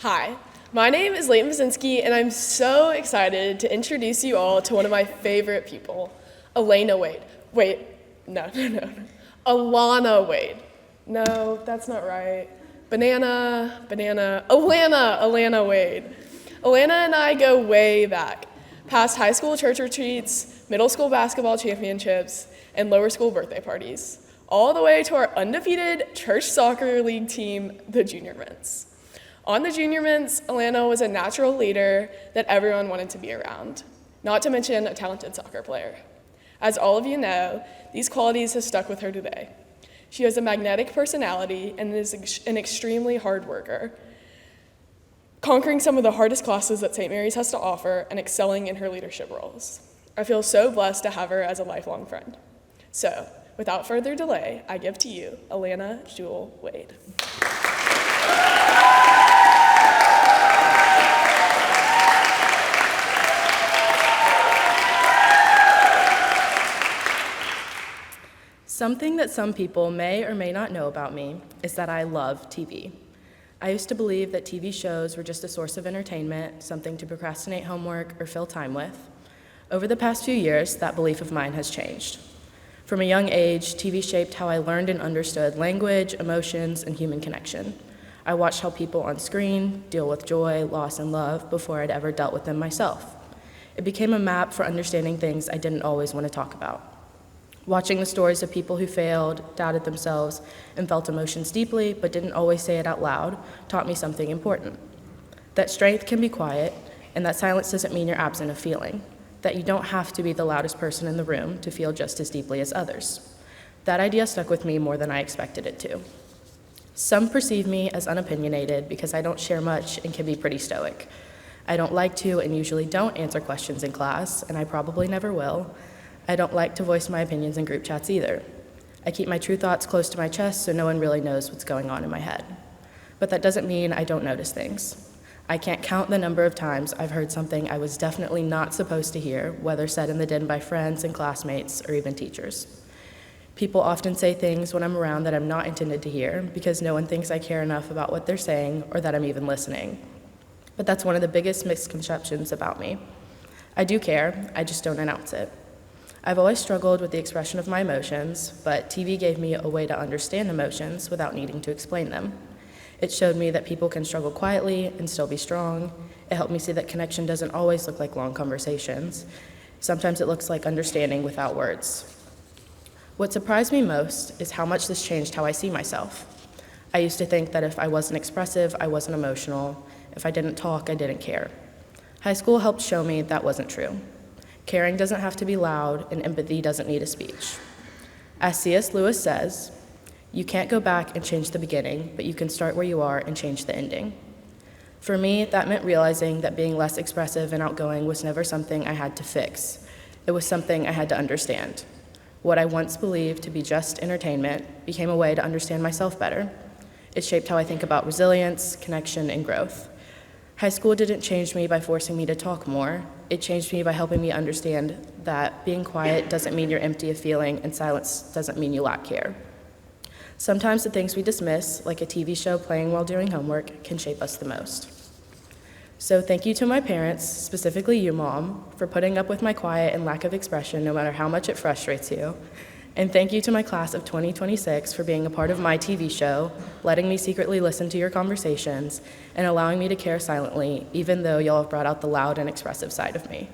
Hi, my name is Leighton Basinski, and I'm so excited to introduce you all to one of my favorite people, Alana Wade. Wait, no. Alana Wade. No, that's not right. Alana Wade. Alana and I go way back, past high school church retreats, middle school basketball championships, and lower school birthday parties, all the way to our undefeated church soccer league team, the Junior Mints. On the Junior Mints, Alana was a natural leader that everyone wanted to be around, not to mention a talented soccer player. As all of you know, these qualities have stuck with her today. She has a magnetic personality and is an extremely hard worker, conquering some of the hardest classes that St. Mary's has to offer and excelling in her leadership roles. I feel so blessed to have her as a lifelong friend. So, without further delay, I give to you Alana Jewel Wade. Something that some people may or may not know about me is that I love TV. I used to believe that TV shows were just a source of entertainment, something to procrastinate homework or fill time with. Over the past few years, that belief of mine has changed. From a young age, TV shaped how I learned and understood language, emotions, and human connection. I watched how people on screen deal with joy, loss, and love before I'd ever dealt with them myself. It became a map for understanding things I didn't always want to talk about. Watching the stories of people who failed, doubted themselves, and felt emotions deeply but didn't always say it out loud taught me something important. That strength can be quiet, and that silence doesn't mean you're absent of feeling. That you don't have to be the loudest person in the room to feel just as deeply as others. That idea stuck with me more than I expected it to. Some perceive me as unopinionated because I don't share much and can be pretty stoic. I don't like to and usually don't answer questions in class, and I probably never will. I don't like to voice my opinions in group chats either. I keep my true thoughts close to my chest so no one really knows what's going on in my head. But that doesn't mean I don't notice things. I can't count the number of times I've heard something I was definitely not supposed to hear, whether said in the den by friends and classmates or even teachers. People often say things when I'm around that I'm not intended to hear because no one thinks I care enough about what they're saying or that I'm even listening. But that's one of the biggest misconceptions about me. I do care, I just don't announce it. I've always struggled with the expression of my emotions, but TV gave me a way to understand emotions without needing to explain them. It showed me that people can struggle quietly and still be strong. It helped me see that connection doesn't always look like long conversations. Sometimes it looks like understanding without words. What surprised me most is how much this changed how I see myself. I used to think that if I wasn't expressive, I wasn't emotional. If I didn't talk, I didn't care. High school helped show me that wasn't true. Caring doesn't have to be loud, and empathy doesn't need a speech. As C.S. Lewis says, you can't go back and change the beginning, but you can start where you are and change the ending. For me, that meant realizing that being less expressive and outgoing was never something I had to fix. It was something I had to understand. What I once believed to be just entertainment became a way to understand myself better. It shaped how I think about resilience, connection, and growth. High school didn't change me by forcing me to talk more. It changed me by helping me understand that being quiet doesn't mean you're empty of feeling, and silence doesn't mean you lack care. Sometimes the things we dismiss, like a TV show playing while doing homework, can shape us the most. So thank you to my parents, specifically you, Mom, for putting up with my quiet and lack of expression no matter how much it frustrates you. And thank you to my class of 2026 for being a part of my TV show, letting me secretly listen to your conversations, and allowing me to care silently, even though y'all have brought out the loud and expressive side of me.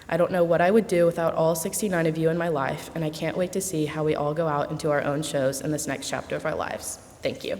I don't know what I would do without all 69 of you in my life, and I can't wait to see how we all go out into our own shows in this next chapter of our lives. Thank you.